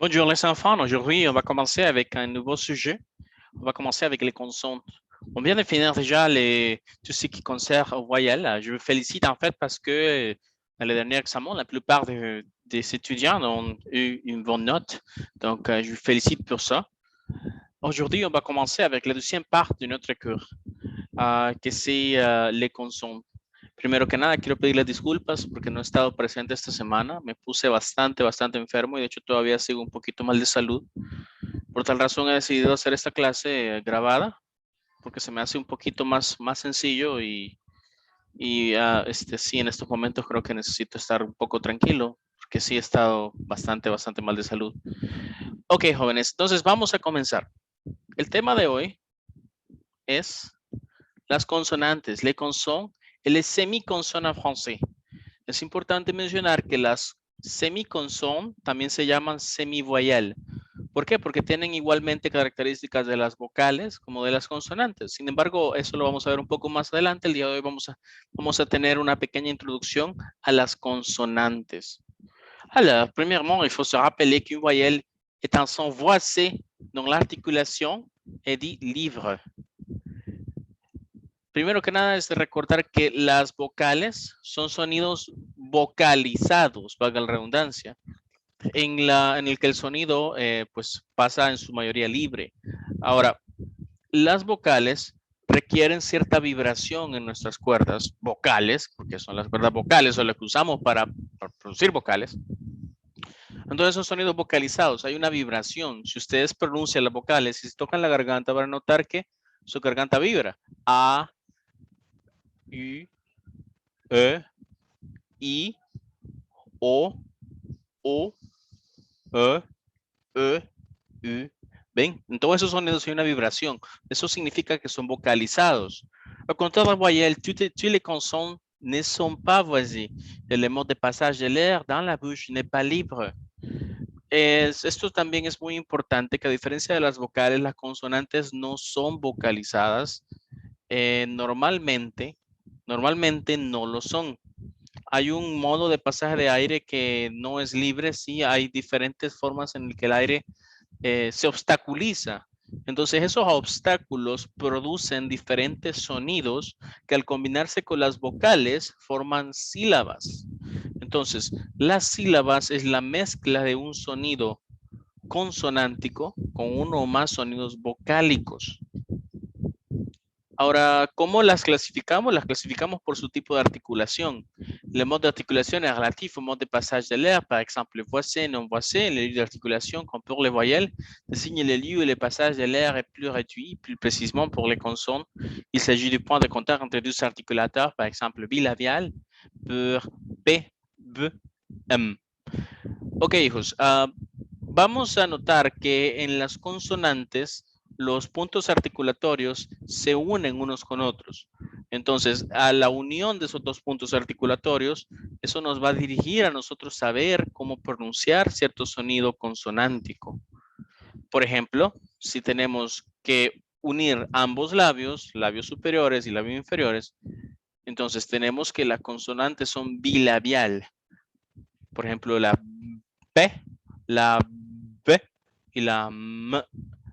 Bonjour les enfants, aujourd'hui on va commencer avec un nouveau sujet. On va commencer avec les consonnes. On vient de finir déjà tout ce qui concerne aux voyelles. Je vous félicite en fait parce que dans les derniers examens, la plupart des étudiants ont eu une bonne note. Donc je vous félicite pour ça. Aujourd'hui, on va commencer avec la deuxième partie de notre cours, que c'est les consonnes. Primero que nada, quiero pedirles disculpas porque no he estado presente esta semana. Me puse bastante enfermo y de hecho todavía sigo un poquito mal de salud. Por tal razón he decidido hacer esta clase grabada porque se me hace un poquito más sencillo y sí, en estos momentos creo que necesito estar un poco tranquilo porque sí he estado bastante mal de salud. Ok, jóvenes, entonces vamos a comenzar. El tema de hoy es las consonantes, les consonnes et les semi-consonnes en français. Es importante mencionar que las semiconson también se llaman semivoyelles. ¿Por qué? Porque tienen igualmente características de las vocales como de las consonantes. Sin embargo, eso lo vamos a ver un poco más adelante. El día de hoy vamos a tener una pequeña introducción a las consonantes. Alors, premièrement, il faut se rappeler qu'une voyelle est un son voicé dont l'articulation est dit livre. Primero que nada es recordar que las vocales son sonidos vocalizados, valga la redundancia, en el que el sonido pues pasa en su mayoría libre. Ahora, las vocales requieren cierta vibración en nuestras cuerdas vocales, porque son las cuerdas vocales o las que usamos para producir vocales. Entonces son sonidos vocalizados, hay una vibración. Si ustedes pronuncian las vocales y si tocan la garganta, van a notar que su garganta vibra. A, U, E, I, O, E, E, U. ¿Ven? En todos esos sonidos hay una vibración. Eso significa que son vocalizados. Au contraire, voyelles, tous les consonnes ne sont pas voisés. Le mode de passage de l'air dans la bouche n'est pas libre. Esto también es muy importante, que a diferencia de las vocales, las consonantes no son vocalizadas. Normalmente no lo son. Hay un modo de pasaje de aire que no es libre, sí, hay diferentes formas en las que el aire se obstaculiza. Entonces esos obstáculos producen diferentes sonidos que al combinarse con las vocales forman sílabas. Entonces, las sílabas es la mezcla de un sonido consonántico con uno o más sonidos vocálicos. Ahora, ¿cómo las clasificamos? Las clasificamos por su tipo de articulación. Le mode d'articulation est relatif au mode de passage de l'air, par exemple, voicé, non voicé. Le lieu d'articulation, comme pour les voyelles, désigne le lieu où le passage de l'air est plus réduit. Plus précisément, pour les consonnes, il s'agit du point de contact entre deux articulateurs, par exemple, bilabial, pour P, B, M. Ok, hijos, vamos a notar que en las consonantes los puntos articulatorios se unen unos con otros. Entonces, a la unión de esos dos puntos articulatorios, eso nos va a dirigir a nosotros saber cómo pronunciar cierto sonido consonántico. Por ejemplo, si tenemos que unir ambos labios, labios superiores y labios inferiores, entonces tenemos que las consonantes son bilabial. Por ejemplo, la P, la B y la M.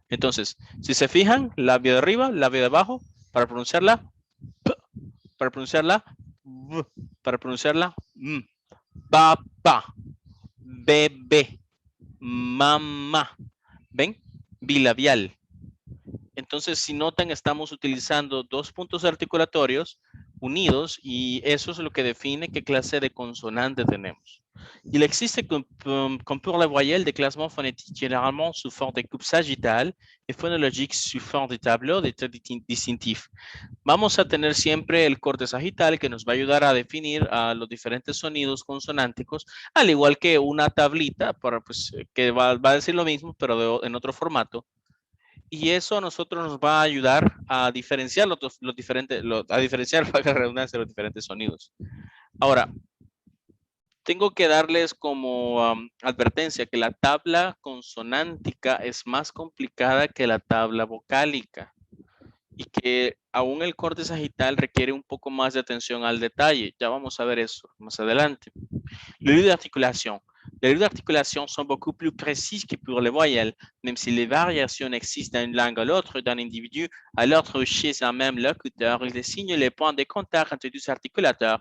Entonces, si se fijan, labio de arriba, labio de abajo, para pronunciarla P, para pronunciarla B, para pronunciarla M. Papá, bebé, mamá. ¿Ven? Bilabial. Entonces, si notan, estamos utilizando dos puntos articulatorios unidos y eso es lo que define qué clase de consonante tenemos. Il existe, comme pour la voyelle, des classements phonétiques généralement sous forme de coupe sagittale et phonologiques sous forme de tableau de traits distintifs. Vamos a tener siempre el corte sagital que nos va a ayudar a definir los diferentes sonidos consonánticos, al igual que una tablita para, pues, que va a decir lo mismo, pero en otro formato. Y eso a nosotros nos va a ayudar a diferenciar los diferentes, a diferenciar, para la redundancia, los diferentes sonidos. Ahora, tengo que darles como advertencia que la tabla consonántica es más complicada que la tabla vocálica y que aún el corte sagital requiere un poco más de atención al detalle. Ya vamos a ver eso más adelante. Le lieu d'articulation. Les règles d'articulation sont beaucoup plus précises que pour les voyelles, même si les variations existent d'une langue à l'autre d'un individu à l'autre chez un même locuteur. Ils désignent les points de contact entre deux articulateurs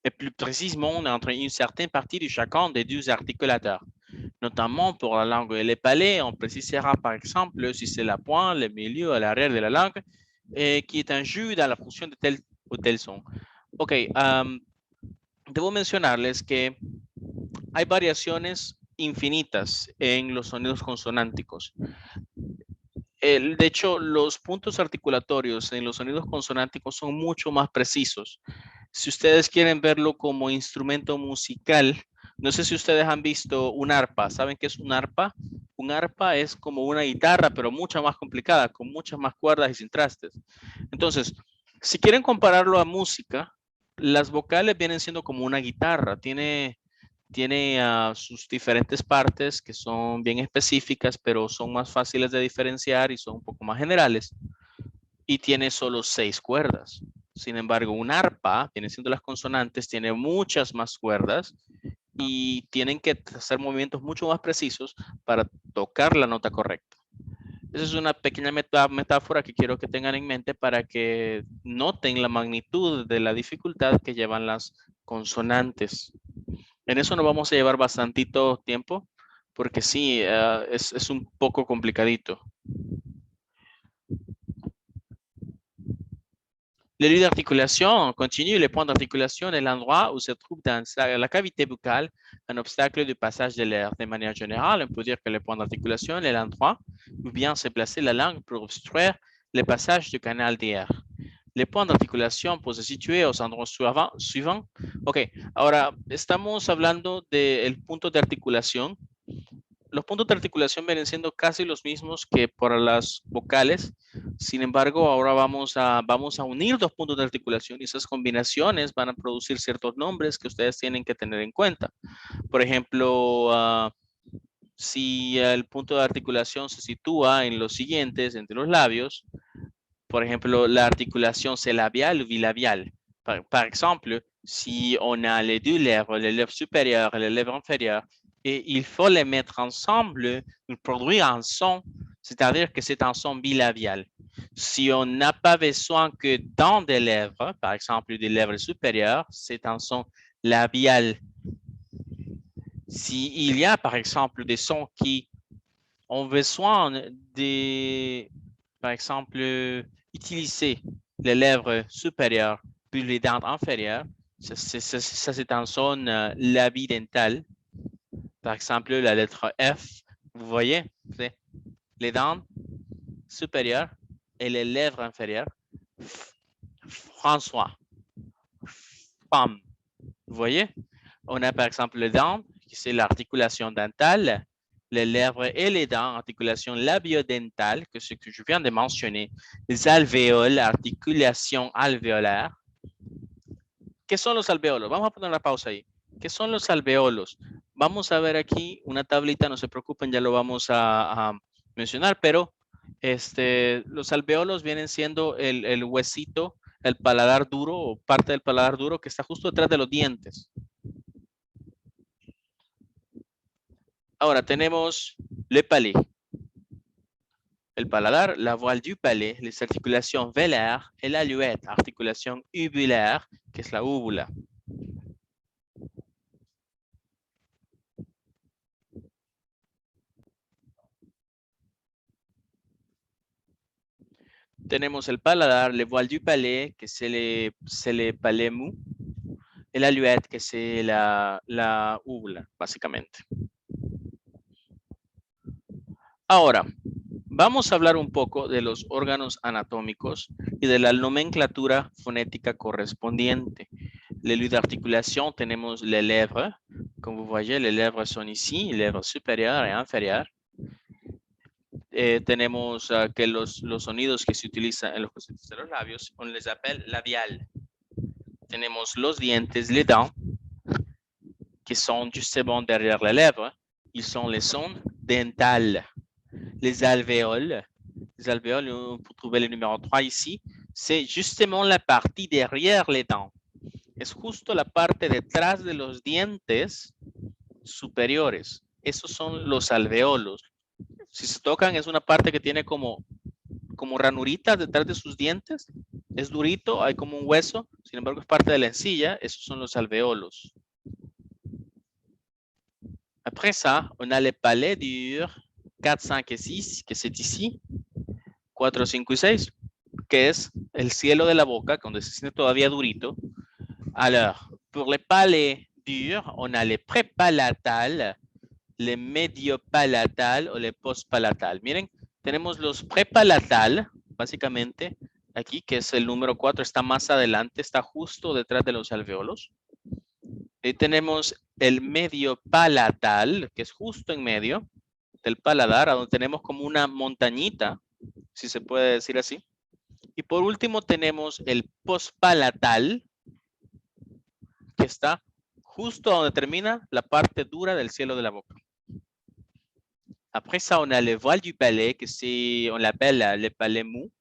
et plus précisément entre une certaine partie de chacun des deux articulateurs. Notamment pour la langue et les palais, on précisera par exemple si c'est la pointe, le milieu à l'arrière de la langue, et qui est un jus dans la fonction de tel ou tel son. Ok, debo mencionarles que hay variaciones infinitas en los sonidos consonánticos. De hecho, los puntos articulatorios en los sonidos consonánticos son mucho más precisos. Si ustedes quieren verlo como instrumento musical, no sé si ustedes han visto un arpa. ¿Saben qué es un arpa? Un arpa es como una guitarra, pero mucho más complicada, con muchas más cuerdas y sin trastes. Entonces, si quieren compararlo a música, las vocales vienen siendo como una guitarra. Tiene sus diferentes partes que son bien específicas, pero son más fáciles de diferenciar y son un poco más generales. Y tiene solo 6 cuerdas. Sin embargo, un arpa, viene siendo las consonantes, tiene muchas más cuerdas y tienen que hacer movimientos mucho más precisos para tocar la nota correcta. Esa es una pequeña metáfora que quiero que tengan en mente para que noten la magnitud de la dificultad que llevan las consonantes. En eso nos vamos a llevar bastantito tiempo, porque sí, es un poco complicadito. Les lieux d'articulation continue. Les points d'articulation est l'endroit où se trouve dans la cavité buccale un obstacle de passage de l'air. De manière générale, on peut dire que les points d'articulation est l'endroit où vient se placer la langue pour obstruer le passage du canal d'air. Les points d'articulación pues se situé aux endroits suivants. Ok, ahora estamos hablando del punto de articulación. Los puntos de articulación vienen siendo casi los mismos que para las vocales. Sin embargo, ahora vamos a unir dos puntos de articulación y esas combinaciones van a producir ciertos nombres que ustedes tienen que tener en cuenta. Por ejemplo, si el punto de articulación se sitúa en los siguientes, entre los labios, por ejemplo, la articulación c'est labial ou bilabial. Par exemple, si on a les deux lèvres supérieures et les lèvres inférieures, et il faut les mettre ensemble pour produire un son, c'est-à-dire que c'est un son bilabial. Si on n'a pas besoin que dans des lèvres, par exemple des lèvres supérieures, c'est un son labial. S'il y a par exemple des sons qui ont besoin de, par exemple, utiliser les lèvres supérieures puis les dents inférieures, ça c'est un son labidental. Par exemple, la lettre F, vous voyez, c'est les dents supérieures et les lèvres inférieures. François, femme, vous voyez. On a par exemple les dents, qui c'est l'articulation dentale, les lèvres et les dents, articulation labiodentale, que c'est ce que je viens de mentionner, les alvéoles, articulation alvéolaire. ¿Qué son los alvéolos? Vamos a poner una pausa ahí. ¿Qué son los alvéolos? Vamos a ver aquí una tablita, no se preocupen, ya lo vamos a mencionar, pero los alvéolos vienen siendo el huesito, el paladar duro o parte del paladar duro que está justo detrás de los dientes. Ahora tenemos le palais. El paladar, la voile du palais, les articulations vélaires et la luette, articulation ubulaire, que es la úvula. Tenemos el paladar, le voile du palais, que c'est le palais mou, et la luette, que c'est la úvula, básicamente. Ahora, vamos a hablar un poco de los órganos anatómicos y de la nomenclatura fonética correspondiente. Les lieux d'articulation, tenemos les lèvres. Comme vous voyez, les lèvres sont ici, lèvres supérieures et inférieures. Tenemos que los sonidos que se utilizan en los de los labios, on les appelle labial. Tenemos los dientes, les dents, qui sont justement derrière les lèvres. Ils sont les sons dentales. Les alvéoles, pour trouver le numéro 3 ici, c'est justement la partie derrière les dents. Es justo la parte detrás de los dientes superiores. Esos son los alveolos. Si se tocan, es una parte que tiene como ranuritas detrás de sus dientes. Es durito, hay como un hueso. Sin embargo, es parte de la encilla. Esos son los alveolos. Après ça, on a les palais durs 4, 5 et 6, que c'est ici. 4, 5 y 6, que es el cielo de la boca, donde se siente todavía durito. Alors, pour les palais durs, on a les prépalatales, les médiopalatales o les postpalatales. Miren, tenemos los prepalatales, básicamente, aquí, que es el número 4, está más adelante, está justo detrás de los alveolos. Y tenemos el medio palatal, que es justo en medio del paladar, donde tenemos como una montañita, si se puede decir así. Y por último tenemos el postpalatal, que está justo donde termina la parte dura del cielo de la boca. Après ça, on a le voile du palais, que c'est, on l'appelle le palais mou,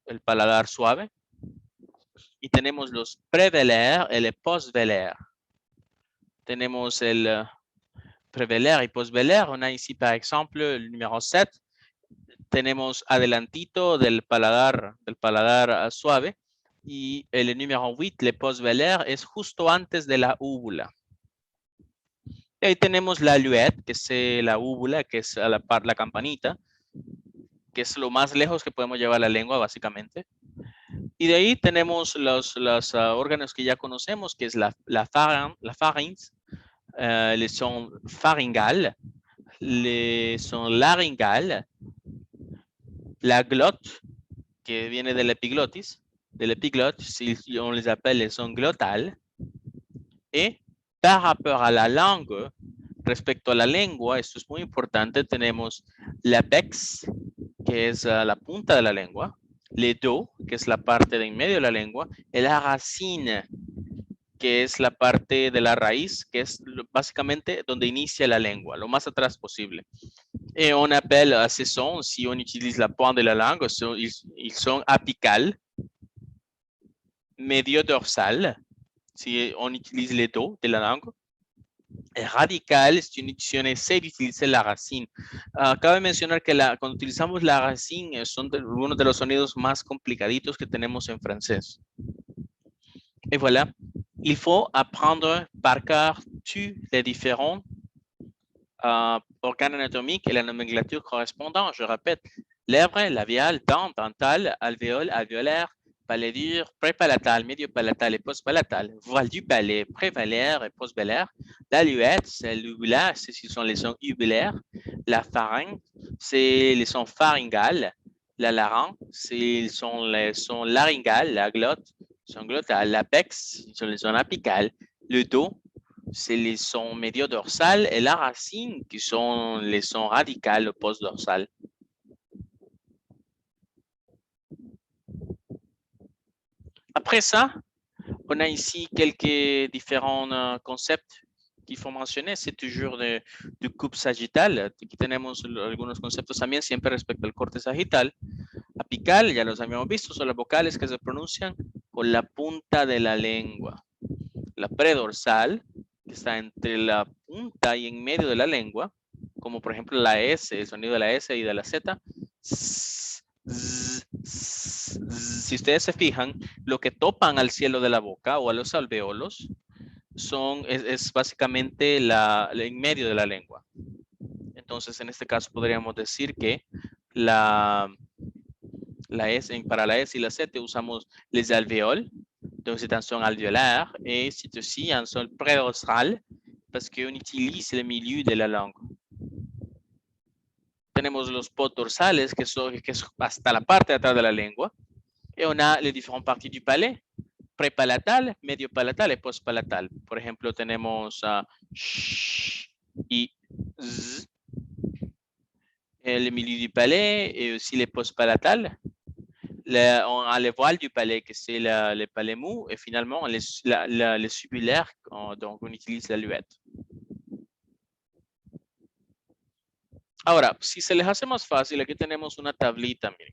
el paladar suave. Y tenemos los prévelaires et les postvelaires. Tenemos el prévelaire y postvelaire. On a ici, par exemple, le numéro 7. Tenemos adelantito del paladar suave. Y el número 8, le postvelaire, es justo antes de la úvula. Y ahí tenemos la luette, que es la úvula, que es la campanita, que es lo más lejos que podemos llevar la lengua, básicamente. Y de ahí tenemos los órganos que ya conocemos, que es la pharynx, les son pharyngales, les son laryngales, la glotte, que viene de la epiglotis, si on les appelle les son glottales. Y par rapport a la langue, respecto a la lengua, esto es muy importante, tenemos l'apex, que es la punta de la lengua, le dos, que es la parte de en medio de la lengua, y la racine, que es la parte de la raíz, que es básicamente donde inicia la lengua, lo más atrás posible. Et on appelle ces sons, si on utilise la pointe de la langue, ils sont apicales, médio-dorsal, si on utilise les dos de la langue. Radical, si on essaie d'utiliser la racine. Cabe mencionar que cuando utilizamos la racine son algunos de los sonidos más complicaditos que tenemos en francés. Et voilà, il faut apprendre par cœur tous les différents organes anatomiques et la nomenclature correspondante. Je répète, lèvres, labiales, dents, dentales, alvéoles, alvéolaires, palais dur, prépalatal, médiopalatal et postpalatal, voile du palais, prévalaire et postvalaire, la luette, c'est l'uvula, ce sont les sons uvulaires, la pharynx, c'est les sons pharyngales, la larynx, c'est sont les sons laryngales, la glotte, son glottale, l'apex, ce sont les sons apicales, le dos, c'est les sons médio-dorsales et la racine, qui sont les sons radicales post-dorsales. Après ça, on a ici quelques différents concepts qu'il faut mencionar. C'est toujours du coupe sagital. Aquí tenemos algunos conceptos también siempre respecto al corte sagital. Apical, ya los habíamos visto, son las vocales que se pronuncian con la punta de la lengua. La predorsal, que está entre la punta y en medio de la lengua, como por ejemplo la S, el sonido de la S y de la Z. Si ustedes se fijan, lo que topan al cielo de la boca o a los alveolos es básicamente en medio de la lengua. Entonces, en este caso podríamos decir que para la S y la Z usamos les alvéoles, donc c'est un son alvéolaire, et c'est aussi un son prédorsal parce qu'on utilise le milieu de la langue. Tenemos los postdorsales, que es hasta la parte de atrás de la lengua. Et on a les différentes parties du palais, prépalatal, médiopalatal et postpalatal. Por ejemplo, tenemos sh y z, le milieu du palais et aussi les postpalatales. On a les voiles du palais, que c'est le palais mou, et finalement les subulaires, donc on utilise la luette. Ahora, si se les hace más fácil, aquí tenemos una tablita, miren.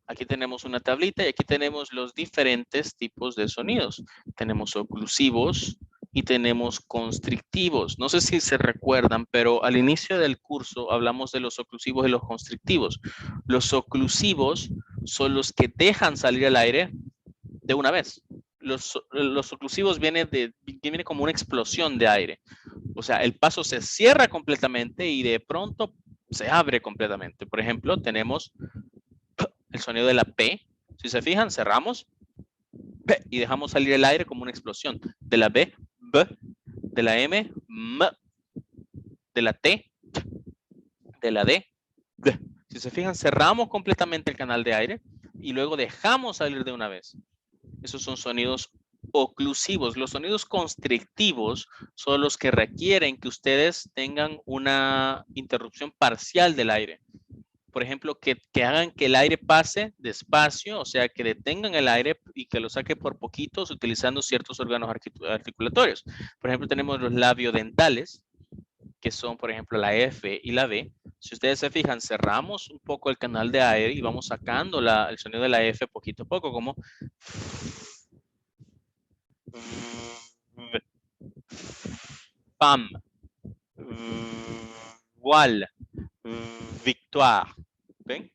Aquí tenemos una tablita y aquí tenemos los diferentes tipos de sonidos. Tenemos oclusivos, y tenemos constrictivos. No sé si se recuerdan, pero al inicio del curso hablamos de los oclusivos y los constrictivos. Los oclusivos son los que dejan salir el aire de una vez. Los oclusivos vienen como una explosión de aire. O sea, el paso se cierra completamente y de pronto se abre completamente. Por ejemplo, tenemos el sonido de la P. Si se fijan, cerramos P y dejamos salir el aire como una explosión. De la B, B. De la M, M. De la T, de la D, D. Si se fijan, cerramos completamente el canal de aire y luego dejamos salir de una vez. Esos son sonidos oclusivos. Los sonidos constrictivos son los que requieren que ustedes tengan una interrupción parcial del aire. Por ejemplo, que hagan que el aire pase despacio, o sea, que detengan el aire y que lo saque por poquitos utilizando ciertos órganos articulatorios. Por ejemplo, tenemos los labiodentales, que son, por ejemplo, la F y la B. Si ustedes se fijan, cerramos un poco el canal de aire y vamos sacando el sonido de la F poquito a poco, como PAM, voile, victoire. ¿Ven?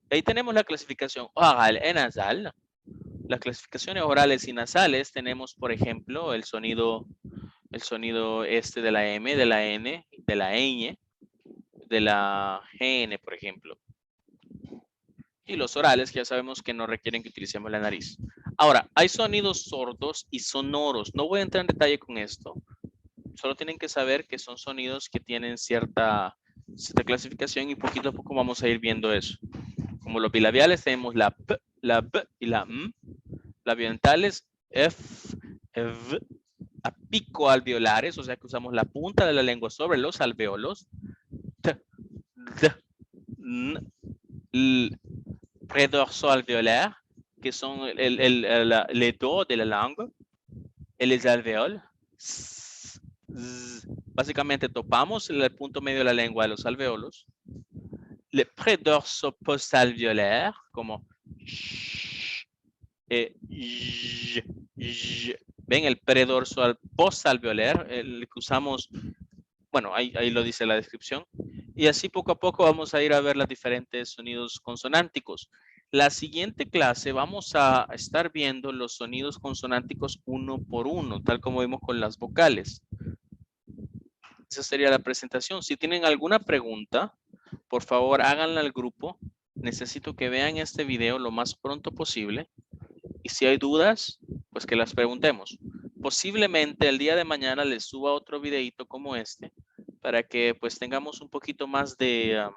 Ahí tenemos la clasificación oral y nasal. Las clasificaciones orales y nasales tenemos, por ejemplo, el sonido este de la M, de la N, de la ñ, de la GN, por ejemplo. Y los orales, que ya sabemos que no requieren que utilicemos la nariz. Ahora, hay sonidos sordos y sonoros. No voy a entrar en detalle con esto. Solo tienen que saber que son sonidos que tienen cierta clasificación y poquito a poco vamos a ir viendo eso. Como los bilabiales tenemos la P, la B y la M. Labiodentales, F, V, apicoalveolares, o sea que usamos la punta de la lengua sobre los alveolos. T, D, N, L, prédorso-alvéolaire, que son les dos de la lengua, y les alvéoles. Básicamente topamos el punto medio de la lengua de los alvéolos. Le prédorso postalvéolaire, como ven el predorso postalvéolaire, el que usamos, bueno, ahí lo dice la descripción. Y así poco a poco vamos a ir a ver los diferentes sonidos consonánticos. La siguiente clase vamos a estar viendo los sonidos consonánticos uno por uno, tal como vimos con las vocales. Esa sería la presentación. Si tienen alguna pregunta, por favor háganla al grupo. Necesito que vean este video lo más pronto posible. Y si hay dudas, pues que las preguntemos. Posiblemente el día de mañana les suba otro videito como este para que pues tengamos un poquito más de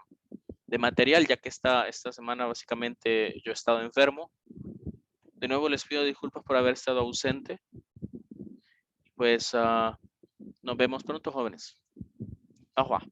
material, ya que esta semana básicamente yo he estado enfermo. De nuevo les pido disculpas por haber estado ausente. Pues nos vemos pronto, jóvenes. Au revoir.